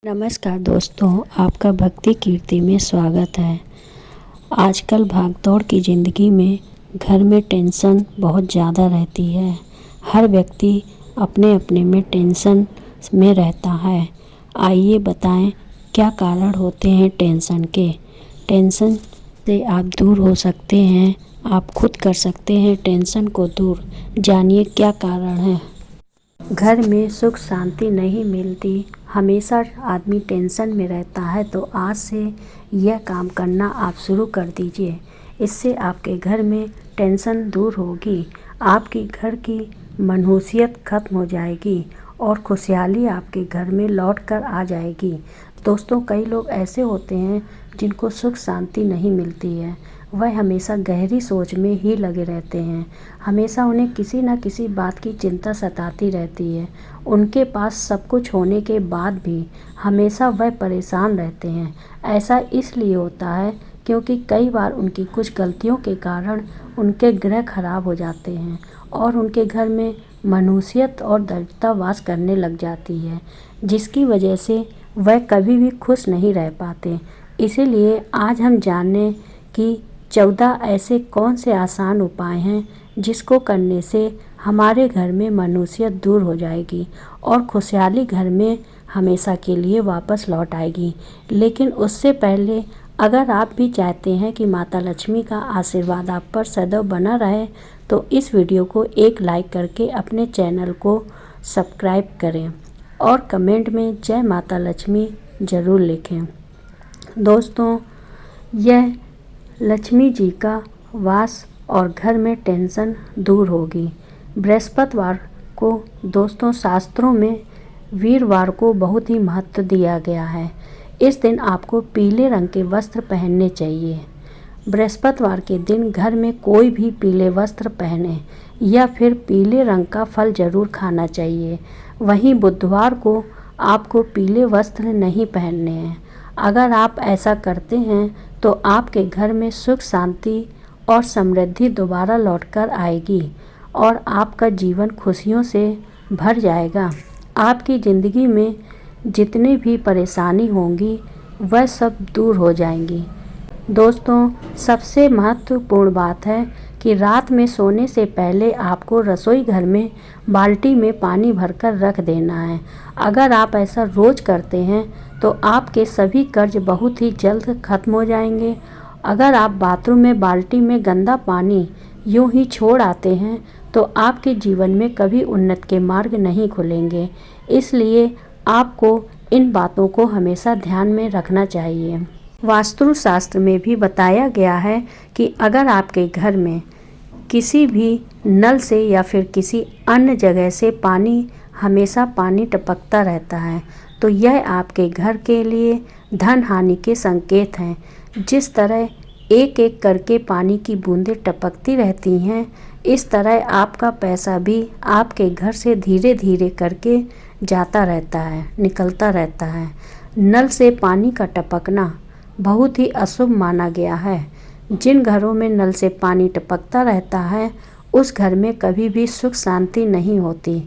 नमस्कार दोस्तों, आपका भक्ति कीर्ति में स्वागत है। आजकल भागदौड़ की ज़िंदगी में घर में टेंशन बहुत ज़्यादा रहती है। हर व्यक्ति अपने अपने में टेंशन में रहता है। आइए बताएं क्या कारण होते हैं टेंशन के। टेंशन से आप दूर हो सकते हैं, आप खुद कर सकते हैं टेंशन को दूर। जानिए क्या कारण है। घर में सुख शांति नहीं मिलती, हमेशा आदमी टेंशन में रहता है, तो आज से यह काम करना आप शुरू कर दीजिए। इससे आपके घर में टेंशन दूर होगी, आपकी घर की मनहूसियत खत्म हो जाएगी और खुशहाली आपके घर में लौट कर आ जाएगी। दोस्तों, कई लोग ऐसे होते हैं जिनको सुख शांति नहीं मिलती है। वह हमेशा गहरी सोच में ही लगे रहते हैं। हमेशा उन्हें किसी न किसी बात की चिंता सताती रहती है। उनके पास सब कुछ होने के बाद भी हमेशा वह परेशान रहते हैं। ऐसा इसलिए होता है क्योंकि कई बार उनकी कुछ गलतियों के कारण उनके ग्रह खराब हो जाते हैं और उनके घर में मनहूसियत और दरिद्रता वास करने लग जाती है, जिसकी वजह से वह कभी भी खुश नहीं रह पाते। इसीलिए आज हम जानें कि 14 ऐसे कौन से आसान उपाय हैं जिसको करने से हमारे घर में मनहूसियत दूर हो जाएगी और खुशहाली घर में हमेशा के लिए वापस लौट आएगी। लेकिन उससे पहले अगर आप भी चाहते हैं कि माता लक्ष्मी का आशीर्वाद आप पर सदैव बना रहे, तो इस वीडियो को एक लाइक करके अपने चैनल को सब्सक्राइब करें और कमेंट में जय माता लक्ष्मी ज़रूर लिखें। दोस्तों, यह लक्ष्मी जी का वास और घर में टेंशन दूर होगी। बृहस्पतिवार को दोस्तों शास्त्रों में वीरवार को बहुत ही महत्व दिया गया है। इस दिन आपको पीले रंग के वस्त्र पहनने चाहिए। बृहस्पतिवार के दिन घर में कोई भी पीले वस्त्र पहने या फिर पीले रंग का फल जरूर खाना चाहिए। वहीं बुधवार को आपको पीले वस्त्र नहीं पहनने हैं। अगर आप ऐसा करते हैं तो आपके घर में सुख शांति और समृद्धि दोबारा लौटकर आएगी और आपका जीवन खुशियों से भर जाएगा। आपकी ज़िंदगी में जितनी भी परेशानी होंगी वह सब दूर हो जाएंगी। दोस्तों, सबसे महत्वपूर्ण बात है कि रात में सोने से पहले आपको रसोई घर में बाल्टी में पानी भरकर रख देना है। अगर आप ऐसा रोज़ करते हैं तो आपके सभी कर्ज बहुत ही जल्द खत्म हो जाएंगे। अगर आप बाथरूम में बाल्टी में गंदा पानी यूं ही छोड़ आते हैं तो आपके जीवन में कभी उन्नति के मार्ग नहीं खुलेंगे। इसलिए आपको इन बातों को हमेशा ध्यान में रखना चाहिए। वास्तु शास्त्र में भी बताया गया है कि अगर आपके घर में किसी भी नल से या फिर किसी अन्य जगह से हमेशा पानी टपकता रहता है तो यह आपके घर के लिए धन हानि के संकेत हैं। जिस तरह एक एक करके पानी की बूंदें टपकती रहती हैं, इस तरह आपका पैसा भी आपके घर से धीरे धीरे करके जाता रहता है, निकलता रहता है। नल से पानी का टपकना बहुत ही अशुभ माना गया है। जिन घरों में नल से पानी टपकता रहता है उस घर में कभी भी सुख शांति नहीं होती।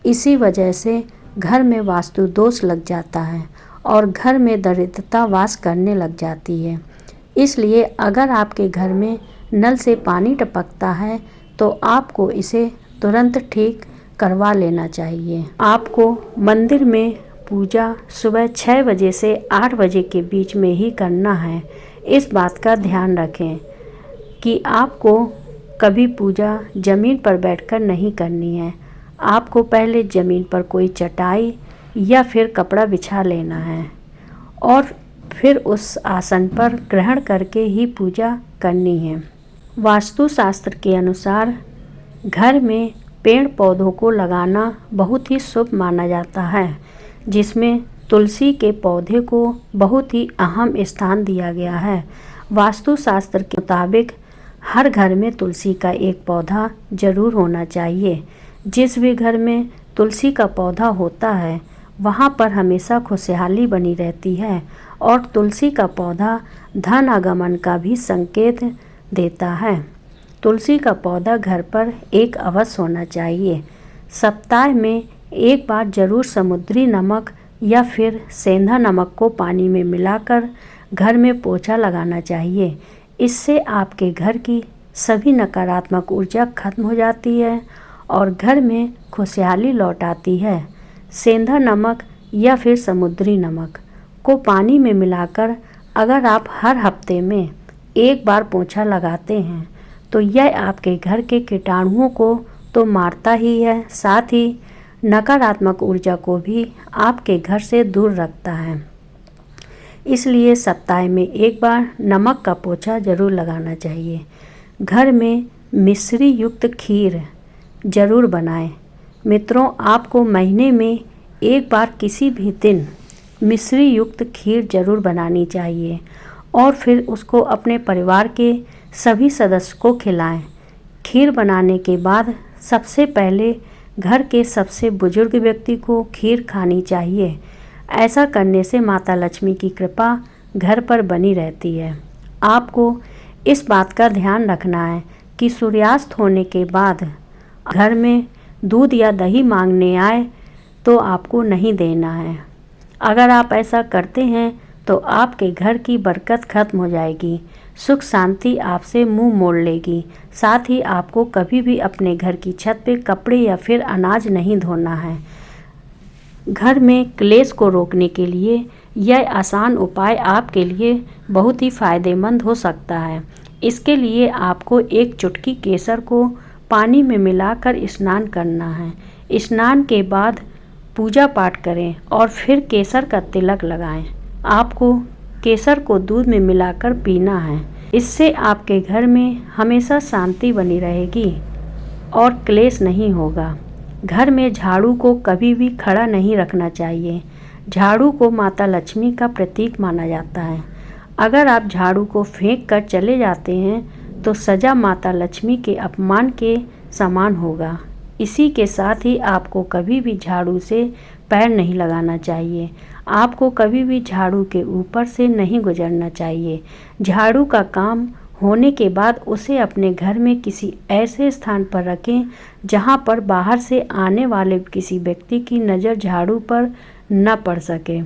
इसी वजह से घर में वास्तु दोष लग जाता है और घर में दरिद्रता वास करने लग जाती है। इसलिए अगर आपके घर में नल से पानी टपकता है तो आपको इसे तुरंत ठीक करवा लेना चाहिए। आपको मंदिर में पूजा सुबह 6 बजे से 8 बजे के बीच में ही करना है। इस बात का ध्यान रखें कि आपको कभी पूजा ज़मीन पर बैठकर नहीं करनी है। आपको पहले ज़मीन पर कोई चटाई या फिर कपड़ा बिछा लेना है और फिर उस आसन पर ग्रहण करके ही पूजा करनी है। वास्तुशास्त्र के अनुसार घर में पेड़ पौधों को लगाना बहुत ही शुभ माना जाता है, जिसमें तुलसी के पौधे को बहुत ही अहम स्थान दिया गया है। वास्तुशास्त्र के मुताबिक हर घर में तुलसी का एक पौधा जरूर होना चाहिए। जिस भी घर में तुलसी का पौधा होता है वहाँ पर हमेशा खुशहाली बनी रहती है और तुलसी का पौधा धन आगमन का भी संकेत देता है। तुलसी का पौधा घर पर एक अवश्य होना चाहिए। सप्ताह में एक बार जरूर समुद्री नमक या फिर सेंधा नमक को पानी में मिलाकर घर में पोछा लगाना चाहिए। इससे आपके घर की सभी नकारात्मक ऊर्जा खत्म हो जाती है और घर में खुशहाली लौट आती है। सेंधा नमक या फिर समुद्री नमक को पानी में मिलाकर अगर आप हर हफ्ते में एक बार पोछा लगाते हैं तो यह आपके घर के कीटाणुओं को तो मारता ही है, साथ ही नकारात्मक ऊर्जा को भी आपके घर से दूर रखता है। इसलिए सप्ताह में एक बार नमक का पोछा ज़रूर लगाना चाहिए। घर में मिश्री युक्त खीर ज़रूर बनाएं। मित्रों, आपको महीने में एक बार किसी भी दिन मिश्री युक्त खीर ज़रूर बनानी चाहिए और फिर उसको अपने परिवार के सभी सदस्य को खिलाएं। खीर बनाने के बाद सबसे पहले घर के सबसे बुजुर्ग व्यक्ति को खीर खानी चाहिए। ऐसा करने से माता लक्ष्मी की कृपा घर पर बनी रहती है। आपको इस बात का ध्यान रखना है कि सूर्यास्त होने के बाद घर में दूध या दही मांगने आए तो आपको नहीं देना है। अगर आप ऐसा करते हैं तो आपके घर की बरकत खत्म हो जाएगी, सुख शांति आपसे मुंह मोड़ लेगी। साथ ही आपको कभी भी अपने घर की छत पे कपड़े या फिर अनाज नहीं धोना है। घर में क्लेश को रोकने के लिए यह आसान उपाय आपके लिए बहुत ही फायदेमंद हो सकता है। इसके लिए आपको एक चुटकी केसर को पानी में मिलाकर स्नान करना है। स्नान के बाद पूजा पाठ करें और फिर केसर का तिलक लगाएं। आपको केसर को दूध में मिलाकर पीना है। इससे आपके घर में हमेशा शांति बनी रहेगी और क्लेश नहीं होगा। घर में झाड़ू को कभी भी खड़ा नहीं रखना चाहिए। झाड़ू को माता लक्ष्मी का प्रतीक माना जाता है। अगर आप झाड़ू को फेंक कर चले जाते हैं तो सजा माता लक्ष्मी के अपमान के समान होगा। इसी के साथ ही आपको कभी भी झाड़ू से पैर नहीं लगाना चाहिए। आपको कभी भी झाड़ू के ऊपर से नहीं गुजरना चाहिए। झाड़ू का काम होने के बाद उसे अपने घर में किसी ऐसे स्थान पर रखें जहां पर बाहर से आने वाले किसी व्यक्ति की नज़र झाड़ू पर न पड़ सके।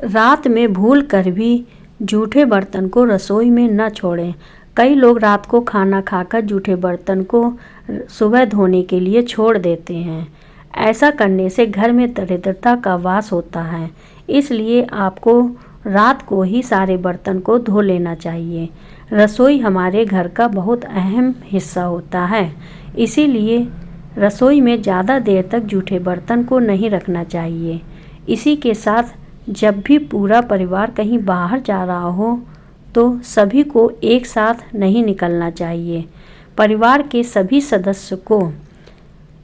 रात में भूल कर भी जूठे बर्तन को रसोई में न छोड़ें। कई लोग रात को खाना खाकर जूठे बर्तन को सुबह धोने के लिए छोड़ देते हैं। ऐसा करने से घर में दरिद्रता का वास होता है। इसलिए आपको रात को ही सारे बर्तन को धो लेना चाहिए। रसोई हमारे घर का बहुत अहम हिस्सा होता है, इसीलिए रसोई में ज़्यादा देर तक जूठे बर्तन को नहीं रखना चाहिए। इसी के साथ जब भी पूरा परिवार कहीं बाहर जा रहा हो तो सभी को एक साथ नहीं निकलना चाहिए। परिवार के सभी सदस्य को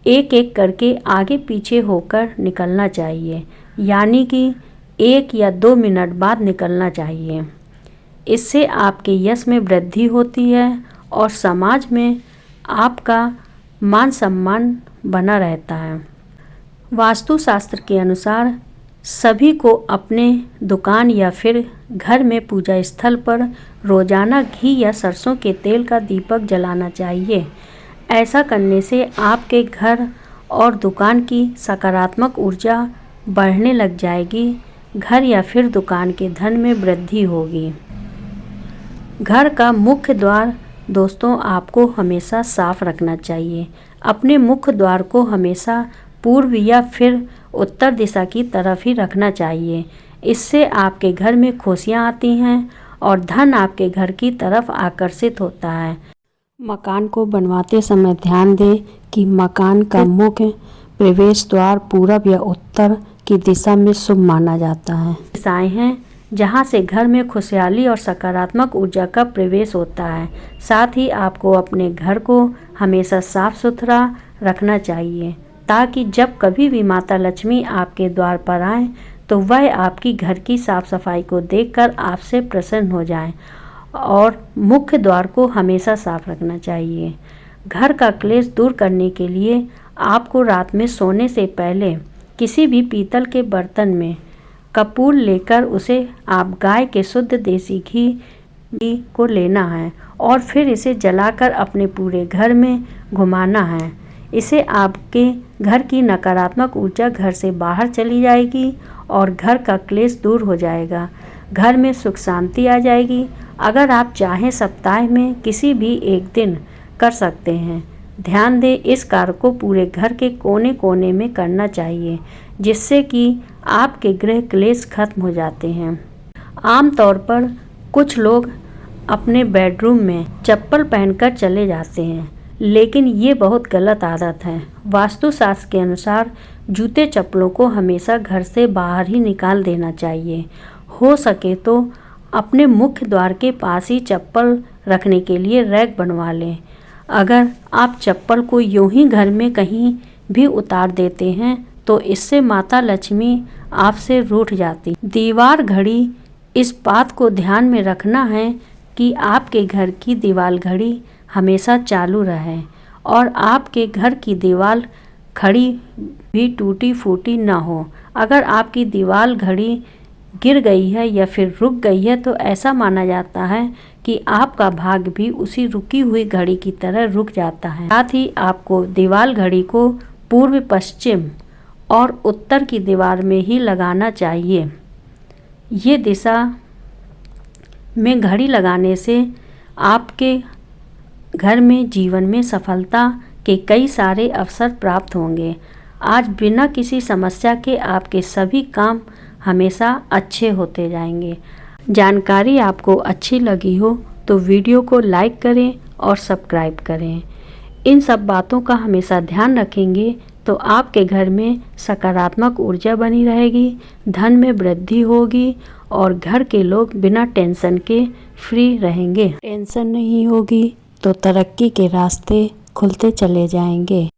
एक एक करके आगे पीछे होकर निकलना चाहिए, यानी कि 1 या 2 मिनट बाद निकलना चाहिए। इससे आपके यश में वृद्धि होती है और समाज में आपका मान सम्मान बना रहता है। वास्तुशास्त्र के अनुसार सभी को अपने दुकान या फिर घर में पूजा स्थल पर रोजाना घी या सरसों के तेल का दीपक जलाना चाहिए। ऐसा करने से आपके घर और दुकान की सकारात्मक ऊर्जा बढ़ने लग जाएगी। घर या फिर दुकान के धन में वृद्धि होगी। घर का मुख्य द्वार दोस्तों आपको हमेशा साफ रखना चाहिए। अपने मुख्य द्वार को हमेशा पूर्व या फिर उत्तर दिशा की तरफ ही रखना चाहिए। इससे आपके घर में खुशियाँ आती हैं और धन आपके घर की तरफ आकर्षित होता है। मकान को बनवाते समय ध्यान दें कि मकान का मुख्य प्रवेश द्वार पूरब या उत्तर की दिशा में शुभ माना जाता है। दिशाएं हैं जहां से घर में खुशहाली और सकारात्मक ऊर्जा का प्रवेश होता है। साथ ही आपको अपने घर को हमेशा साफ सुथरा रखना चाहिए ताकि जब कभी भी माता लक्ष्मी आपके द्वार पर आए तो वह आपकी घर की साफ सफाई को देखकर आपसे प्रसन्न हो जाए। और मुख्य द्वार को हमेशा साफ रखना चाहिए। घर का क्लेश दूर करने के लिए आपको रात में सोने से पहले किसी भी पीतल के बर्तन में कपूर लेकर उसे आप गाय के शुद्ध देसी घी को लेना है और फिर इसे जलाकर अपने पूरे घर में घुमाना है। इससे आपके घर की नकारात्मक ऊर्जा घर से बाहर चली जाएगी और घर का क्लेश दूर हो जाएगा। घर में सुख शांति आ जाएगी। अगर आप चाहें सप्ताह में किसी भी एक दिन कर सकते हैं। ध्यान दें, इस कार्य को पूरे घर के कोने कोने में करना चाहिए, जिससे कि आपके गृह क्लेश खत्म हो जाते हैं। आमतौर पर कुछ लोग अपने बेडरूम में चप्पल पहनकर चले जाते हैं, लेकिन ये बहुत गलत आदत है। वास्तुशास्त्र के अनुसार जूते चप्पलों को हमेशा घर से बाहर ही निकाल देना चाहिए। हो सके तो अपने मुख्य द्वार के पास ही चप्पल रखने के लिए रैक बनवा लें। अगर आप चप्पल को यूं ही घर में कहीं भी उतार देते हैं तो इससे माता लक्ष्मी आपसे रूठ जाती। दीवार घड़ी, इस बात को ध्यान में रखना है कि आपके घर की दीवार घड़ी हमेशा चालू रहे और आपके घर की दीवार घड़ी भी टूटी फूटी ना हो। अगर आपकी दीवार घड़ी गिर गई है या फिर रुक गई है तो ऐसा माना जाता है कि आपका भाग्य भी उसी रुकी हुई घड़ी की तरह रुक जाता है। साथ ही आपको दीवार घड़ी को पूर्व, पश्चिम और उत्तर की दीवार में ही लगाना चाहिए। ये दिशा में घड़ी लगाने से आपके घर में जीवन में सफलता के कई सारे अवसर प्राप्त होंगे। आज बिना किसी समस्या के आपके सभी काम हमेशा अच्छे होते जाएंगे। जानकारी आपको अच्छी लगी हो तो वीडियो को लाइक करें और सब्सक्राइब करें। इन सब बातों का हमेशा ध्यान रखेंगे तो आपके घर में सकारात्मक ऊर्जा बनी रहेगी, धन में वृद्धि होगी और घर के लोग बिना टेंशन के फ्री रहेंगे। टेंशन नहीं होगी तो तरक्की के रास्ते खुलते चले जाएंगे।